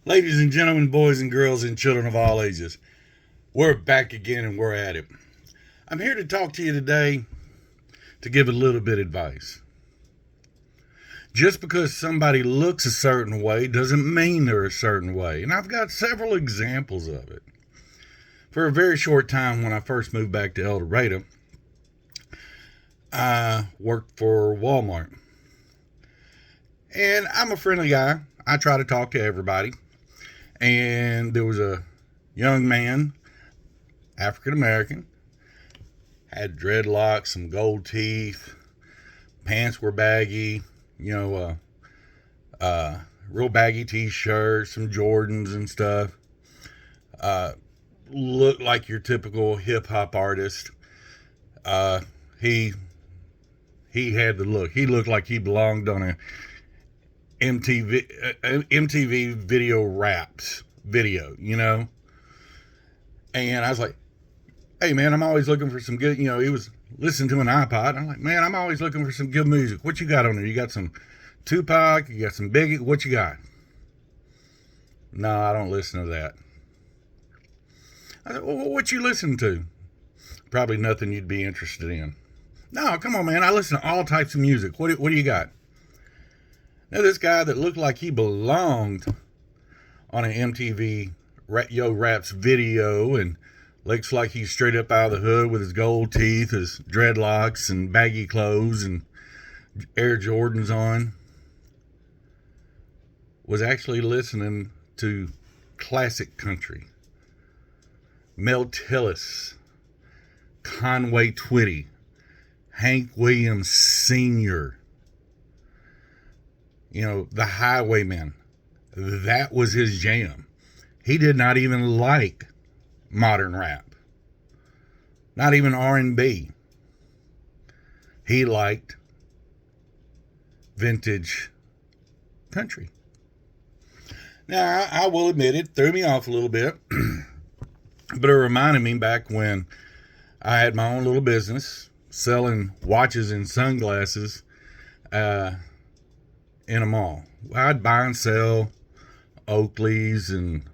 Ladies and gentlemen, boys and girls, and children of all ages, we're back again and we're at it. I'm here to talk to you today to give a little bit of advice. Just because somebody looks a certain way doesn't mean they're a certain way, and I've got several examples of it. For a very short time, when I first moved back to El Dorado, I worked for Walmart. And I'm a friendly guy. I try to talk to everybody. And there was a young man, African American, had dreadlocks, some gold teeth, pants were baggy, real baggy t-shirts, some Jordans and stuff. Looked like your typical hip hop artist. He had the look. He looked like he belonged on a MTV video raps video. And I was like, hey man, I'm always looking for some good, he was listening to an iPod. I'm like, man, I'm always looking for some good music. What you got on there? You got some Tupac? You got some Biggie? What you got? No, I don't listen to that. I said, well, what you listen to? Probably nothing you'd be interested in. No, come on, man. I listen to all types of music. What do you got? Now, this guy that looked like he belonged on an MTV Yo Raps video and looks like he's straight up out of the hood with his gold teeth, his dreadlocks, and baggy clothes and Air Jordans on, was actually listening to classic country. Mel Tillis, Conway Twitty, Hank Williams Sr., the Highwaymen. That was his jam. He did not even like modern rap. Not even R&B. He liked vintage country. Now, I will admit it threw me off a little bit, but it reminded me back when I had my own little business selling watches and sunglasses in a mall. I'd buy and sell Oakleys and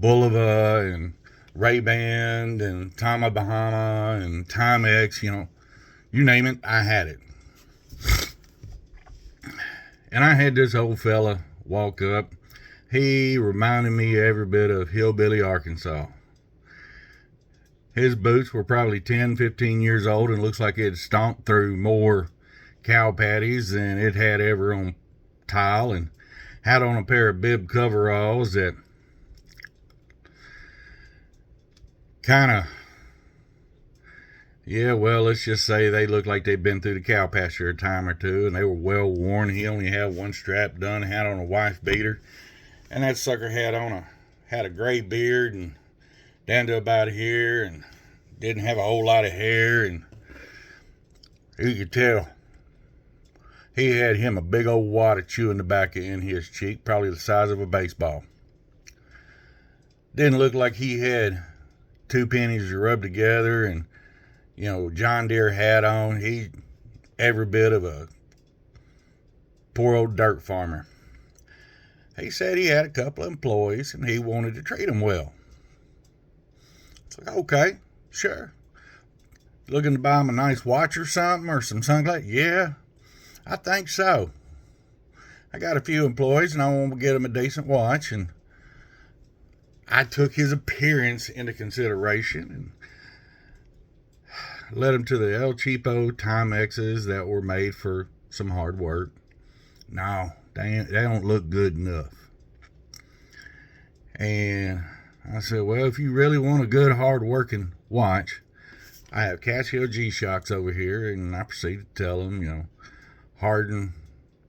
Bulova and Ray-Ban and Tommy Bahama and Timex, you name it, I had it. And I had this old fella walk up. He reminded me every bit of Hillbilly, Arkansas. His boots were probably 10, 15 years old and looks like it had stomped through more cow patties than it had ever on tile, and had on a pair of bib coveralls that kind of, let's just say they looked like they'd been through the cow pasture a time or two, and they were well worn. He only had one strap done, had on a wife beater, and that sucker had a gray beard and down to about here, and didn't have a whole lot of hair, and you could tell he had him a big old wad of chewing tobacco in his cheek, probably the size of a baseball. Didn't look like he had two pennies to rub together, and John Deere hat on. He every bit of a poor old dirt farmer. He said he had a couple of employees and he wanted to treat them well. It's like, okay, sure. Looking to buy him a nice watch or something, or some sunglasses? Yeah, I think so. I got a few employees and I want to get them a decent watch, and I took his appearance into consideration and led him to the El Cheapo Timexes that were made for some hard work. No, they don't look good enough. And I said, well, if you really want a good hard working watch, I have Casio G-Shocks over here, and I proceeded to tell him, hardened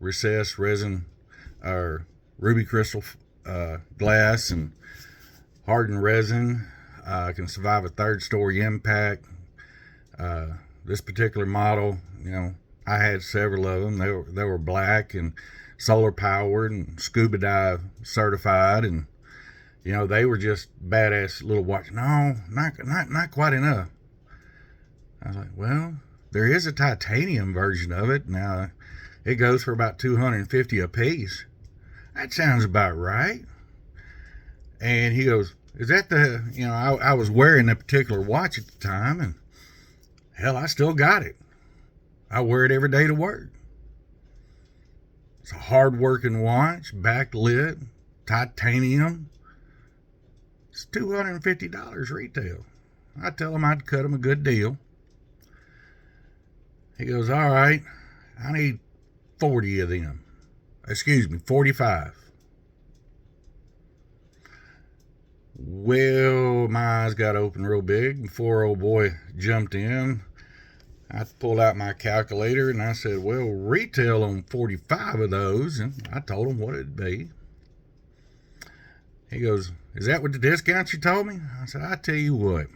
recessed resin or ruby crystal glass and hardened resin can survive a third story impact. This particular model, I had several of them. They were black and solar powered and scuba dive certified, and they were just badass little watch. No, not quite enough. I was like, well, there is a titanium version of it. Now, it goes for about $250 a piece. that sounds about right. And he goes, is that the, I was wearing that particular watch at the time, and hell, I still got it. I wear it every day to work. It's a hard-working watch, backlit, titanium. It's $250 retail. I tell him I'd cut him a good deal. He goes, all right, I need 40 of them. Excuse me, 45. Well, my eyes got open real big before old boy jumped in. I pulled out my calculator and I said, well, retail on 45 of those. And I told him what it'd be. He goes, is that what the discount you told me? I said, I tell you what,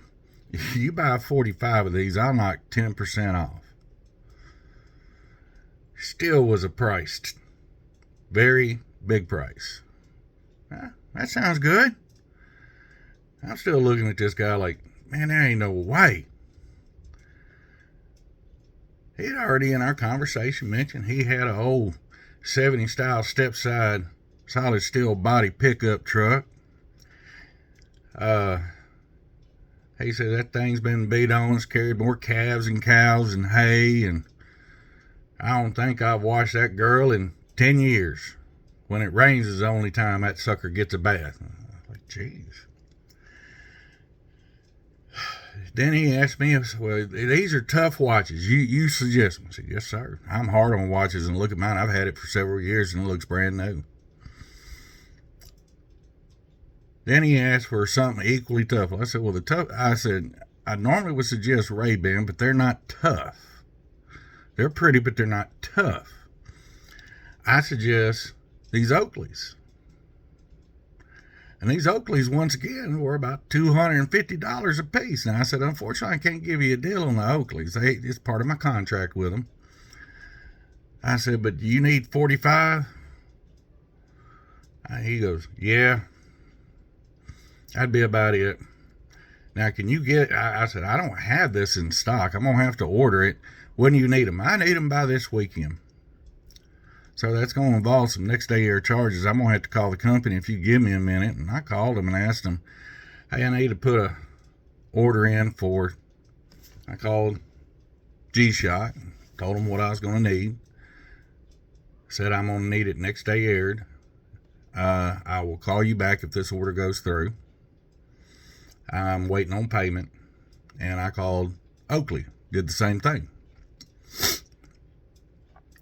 if you buy 45 of these, I'll knock 10% off. Still was a price. Very big price. That sounds good. I'm still looking at this guy like, man, there ain't no way. He'd already in our conversation mentioned he had an old 70 style step side solid steel body pickup truck. He said that thing's been beat on. It's carried more calves and cows and hay, and I don't think I've washed that girl in 10 years. When it rains is the only time that sucker gets a bath. I'm like, jeez. Then he asked me, well, these are tough watches. You suggest them? I said, yes, sir. I'm hard on watches, and look at mine. I've had it for several years, and it looks brand new. Then he asked for something equally tough. I said, well, I normally would suggest Ray-Ban, but they're not tough. They're pretty, but they're not tough. I suggest these Oakleys. And these Oakleys, once again, were about $250 a piece. And I said, unfortunately, I can't give you a deal on the Oakleys. It's part of my contract with them. I said, but do you need 45? He goes, yeah, that'd be about it. Now, can you get, I said, I don't have this in stock. I'm going to have to order it. When do you need them? I need them by this weekend. So that's going to involve some next day air charges. I'm going to have to call the company if you give me a minute. And I called them and asked them, hey, I need to put a order in for, I called G-Shock, told them what I was going to need. Said I'm going to need it next day aired. I will call you back if this order goes through. I'm waiting on payment. And I called Oakley, did the same thing.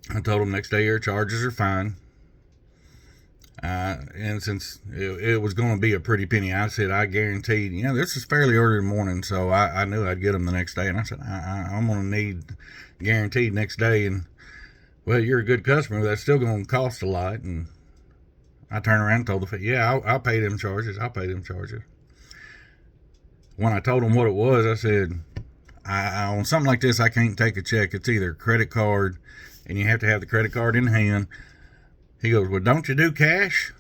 I told them next day air charges are fine. And since it was going to be a pretty penny, I said I guaranteed, this is fairly early in the morning, so I knew I'd get them the next day. And I said, I'm going to need guaranteed next day. And, well, you're a good customer, but that's still going to cost a lot. And I turned around and told the I'll pay them charges. When I told them what it was, I said, on something like this, I can't take a check. It's either a credit card, and you have to have the credit card in hand. He goes, well, don't you do cash?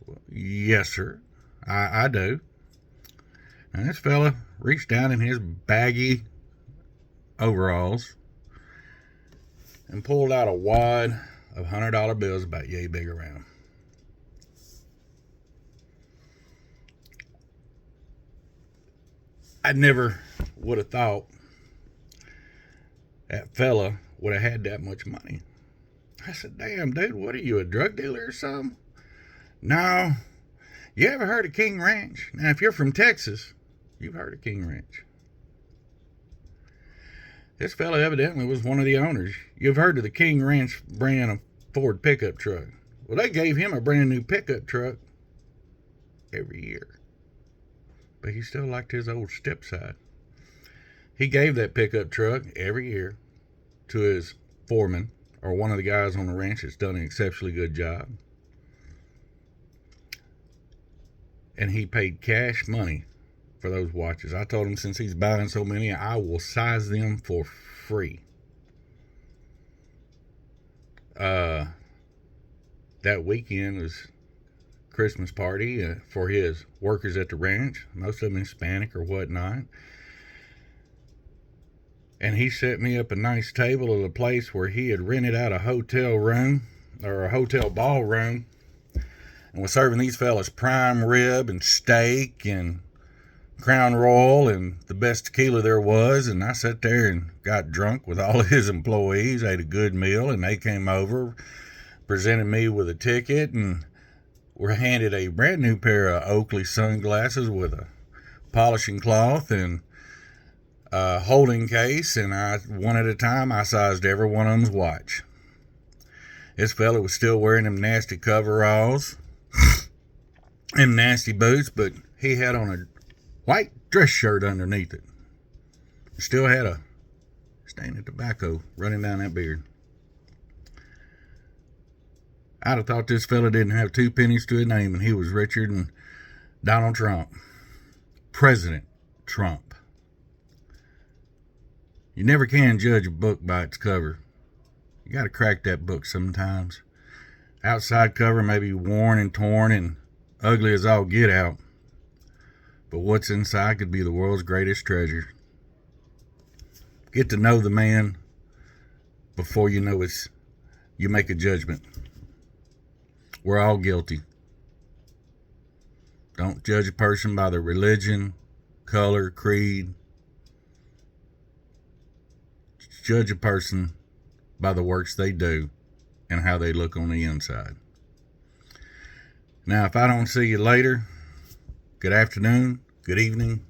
Well, yes, sir, I do. And this fella reached down in his baggy overalls and pulled out a wad of $100 bills about yay big around. I never would have thought that fella would have had that much money. I said, damn, dude, what are you, a drug dealer or something? No. You ever heard of King Ranch? Now, if you're from Texas, you've heard of King Ranch. This fella evidently was one of the owners. You've heard of the King Ranch brand of Ford pickup truck. Well, they gave him a brand new pickup truck every year. But he still liked his old stepside. He gave that pickup truck every year to his foreman, or one of the guys on the ranch that's done an exceptionally good job. And he paid cash money for those watches. I told him since he's buying so many, I will size them for free. That weekend was Christmas party for his workers at the ranch, most of them Hispanic or whatnot. And he set me up a nice table at a place where he had rented out a hotel room, or a hotel ballroom, and was serving these fellas prime rib and steak and Crown Royal and the best tequila there was. And I sat there and got drunk with all of his employees, ate a good meal, and they came over, presented me with a ticket, and were handed a brand new pair of Oakley sunglasses with a polishing cloth and a holding case, and one at a time, I sized every one of them's watch. This fella was still wearing them nasty coveralls, them nasty boots, but he had on a white dress shirt underneath it. Still had a stain of tobacco running down that beard. I'd have thought this fella didn't have two pennies to his name, and he was richer than Donald Trump. President Trump. You never can judge a book by its cover. You got to crack that book sometimes. Outside cover may be worn and torn and ugly as all get out, but what's inside could be the world's greatest treasure. Get to know the man before you make a judgment. We're all guilty. Don't judge a person by their religion, color, creed. Judge a person by the works they do and how they look on the inside. Now, if I don't see you later, good afternoon, good evening,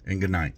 and good night.